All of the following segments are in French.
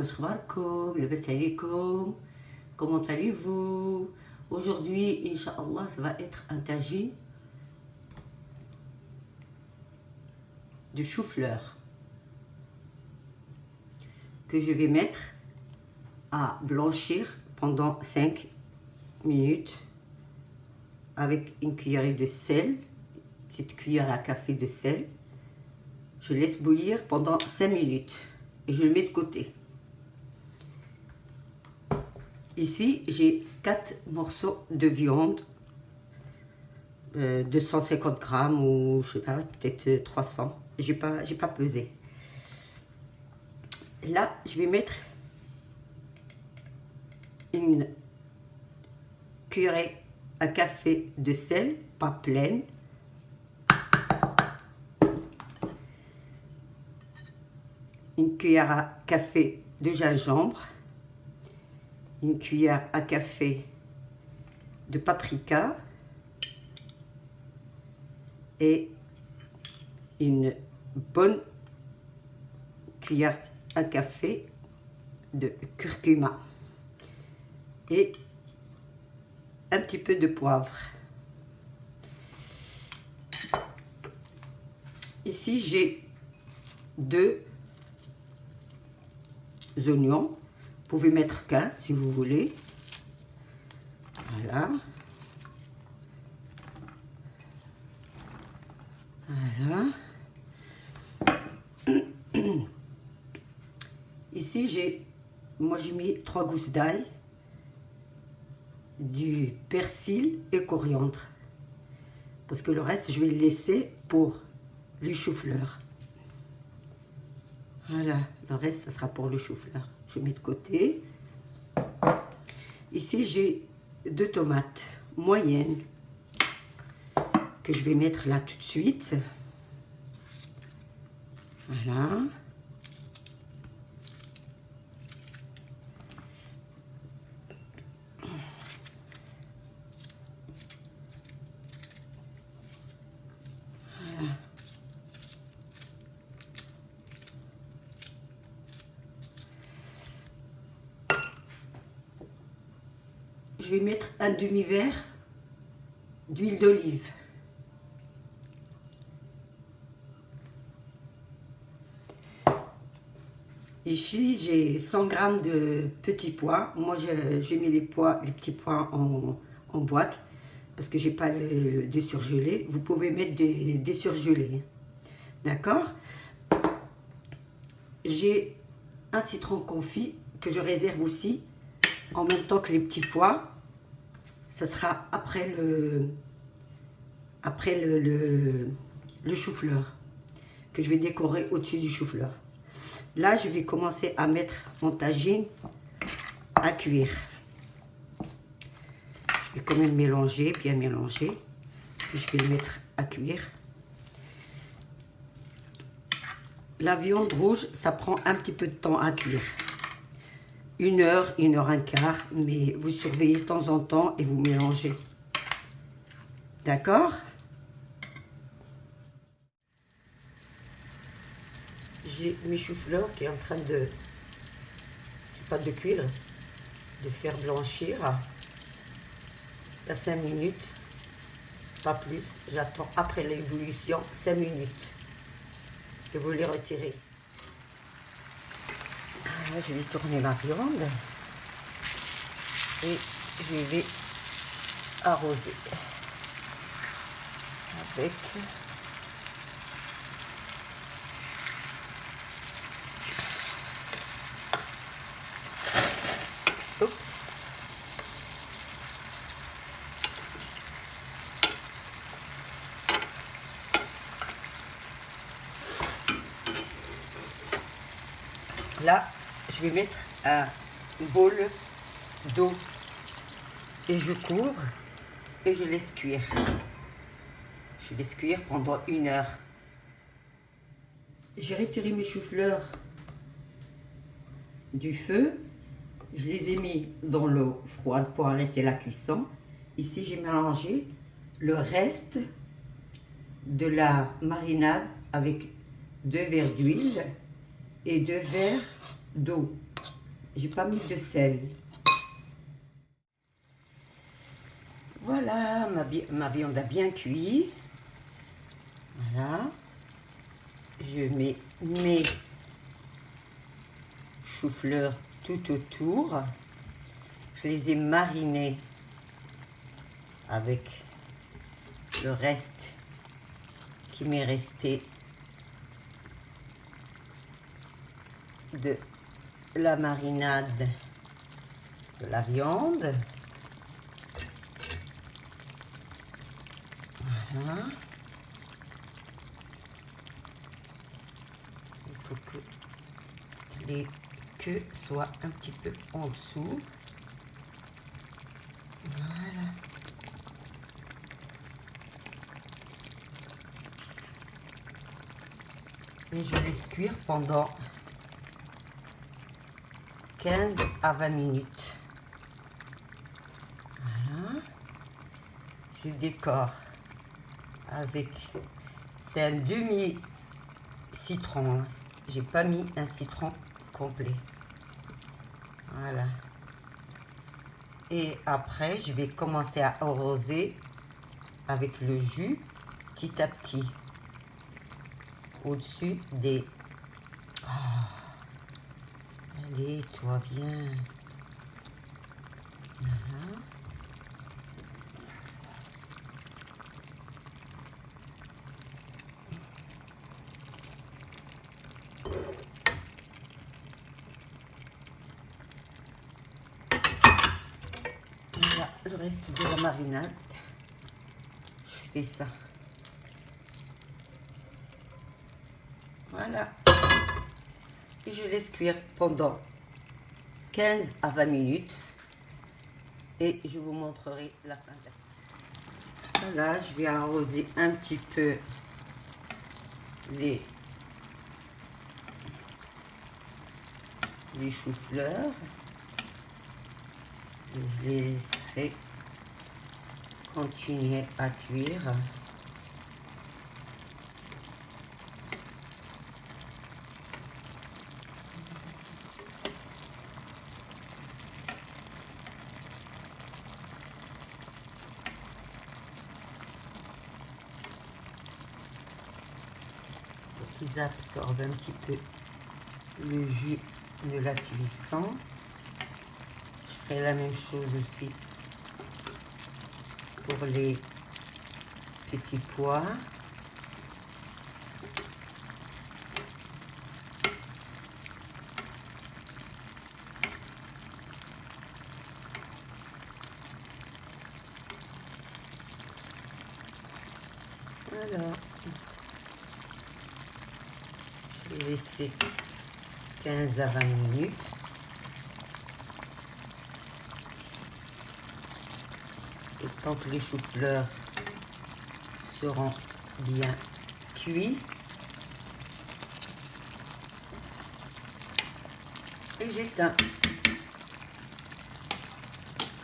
واش اخباركم؟ لاباس عليكم؟ Comment allez-vous? Aujourd'hui, Inch'Allah, ça va être un tagine de chou-fleur que je vais mettre à blanchir pendant 5 minutes avec une cuillerée de sel, petite cuillère à café de sel. Je laisse bouillir pendant 5 minutes et je le mets de côté. Ici, j'ai 4 morceaux de viande, 250 grammes ou je sais pas, peut-être 300. J'ai pas pesé. Là, je vais mettre une cuillerée à café de sel, pas pleine. Une cuillère à café de gingembre. Une cuillère à café de paprika et une bonne cuillère à café de curcuma et un petit peu de poivre. Ici, j'ai 2 oignons. Vous pouvez mettre qu'un si vous voulez. Voilà. Voilà. Ici, j'ai mis 3 gousses d'ail, du persil et coriandre. Parce que le reste, je vais le laisser pour les choux-fleurs. Voilà, le reste, ça sera pour le chou-fleur. Je mets de côté. Ici, j'ai 2 tomates moyennes que je vais mettre là tout de suite. Voilà. Voilà. Je vais mettre un demi-verre d'huile d'olive. Ici, j'ai 100 g de petits pois. Moi, j'ai mis les petits pois en boîte parce que j'ai pas de surgelés. Vous pouvez mettre des surgelés. D'accord? J'ai un citron confit que je réserve aussi en même temps que les petits pois. Ça sera après le chou-fleur que je vais décorer au-dessus du chou-fleur. Là, je vais commencer à mettre mon tagine à cuire. Je vais quand même mélanger, bien mélanger. Puis je vais le mettre à cuire. La viande rouge, ça prend un petit peu de temps à cuire. 1 heure, 1 heure, 1/4, mais vous surveillez de temps en temps et vous mélangez. D'accord? J'ai mes choux-fleurs qui est en train de, c'est pas de cuire, de faire blanchir à 5 minutes, pas plus. J'attends après l'ébullition 5 minutes. Je vais les retirer. Là, je vais tourner la viande et je vais arroser avec Là, je vais mettre un bol d'eau et je couvre et je laisse cuire. Je laisse cuire pendant 1 heure. J'ai retiré mes choux-fleurs du feu. Je les ai mis dans l'eau froide pour arrêter la cuisson. Ici, j'ai mélangé le reste de la marinade avec 2 verres d'huile et 2 verres d'eau. j'ai pas mis de sel. Voilà, ma viande a bien cuit. Voilà. Je mets mes choux-fleurs tout autour. Je les ai marinés avec le reste qui m'est resté de la marinade de la viande. Voilà. Il faut que les queues soient un petit peu en dessous. Voilà. Et je laisse cuire pendant 15 à 20 minutes. Voilà. Je décore avec, c'est un demi citron, j'ai pas mis un citron complet. Voilà. Et après je vais commencer à arroser avec le jus petit à petit au-dessus des... Oh. Allez, toi viens. Voilà. Voilà le reste de la marinade. Je fais ça. Voilà. Et je laisse cuire pendant 15 à 20 minutes. Et je vous montrerai la fin. Voilà, je vais arroser un petit peu les choux-fleurs. Je les laisserai continuer à cuire. Pour qu'ils absorbent un petit peu le jus de la cuisson. Je ferai la même chose aussi pour les petits pois. Voilà. Je vais laisser 15 à 20 minutes. Et tant que les choux-fleurs seront bien cuits, et j'éteins.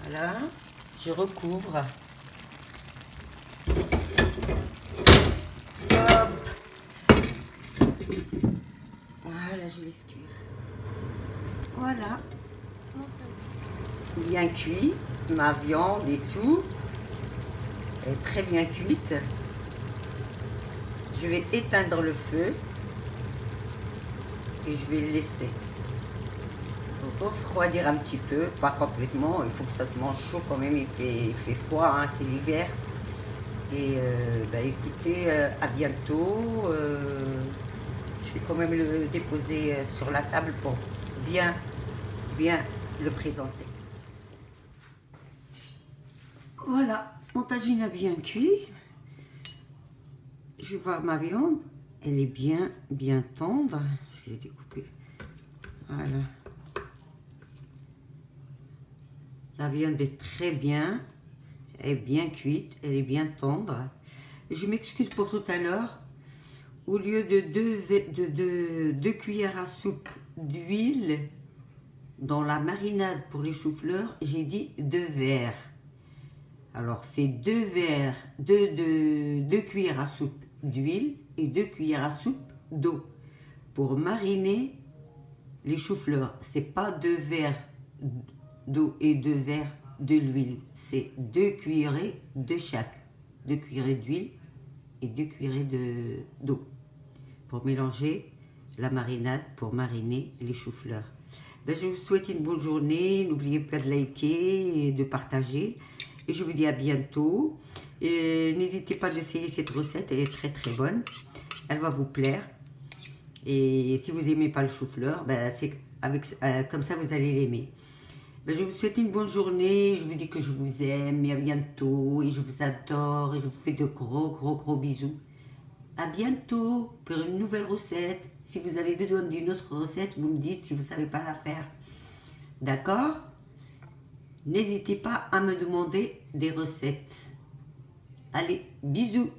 Voilà, je recouvre. Hop. Voilà, je laisse cuire. Voilà. Bien cuit, ma viande et tout est très bien cuite. Je vais éteindre le feu et je vais le laisser refroidir un petit peu, pas complètement. Il faut que ça se mange chaud quand même. Il fait froid, hein, c'est l'hiver. Et bah, écoutez, à bientôt. Je vais quand même le déposer sur la table pour bien le présenter. Voilà, mon tagine a bien cuit. Je vais voir ma viande. Elle est bien tendre. Je vais découper. Voilà. La viande est très bien. Elle est bien cuite. Elle est bien tendre. Je m'excuse pour tout à l'heure. Au lieu de 2 cuillères à soupe d'huile dans la marinade pour les choux-fleurs, j'ai dit 2 verres. Alors, c'est 2 verres, 2 cuillères à soupe d'huile et 2 cuillères à soupe d'eau pour mariner les choux-fleurs, c'est pas 2 verres d'eau et 2 verres de l'huile. C'est 2 cuillerées de chaque. 2 cuillerées d'huile et 2 cuillerées d'eau pour mélanger la marinade, pour mariner les choux-fleurs. Ben, je vous souhaite une bonne journée. N'oubliez pas de liker et de partager. Et je vous dis à bientôt. N'hésitez pas d'essayer cette recette. Elle est très très bonne. Elle va vous plaire. Et si vous n'aimez pas le chou-fleur, ben, comme ça vous allez l'aimer. Ben, je vous souhaite une bonne journée. Je vous dis que je vous aime. Et à bientôt. Et je vous adore. Et je vous fais de gros bisous. À bientôt pour une nouvelle recette. Si vous avez besoin d'une autre recette, vous me dites si vous ne savez pas la faire. D'accord? N'hésitez pas à me demander des recettes. Allez, bisous!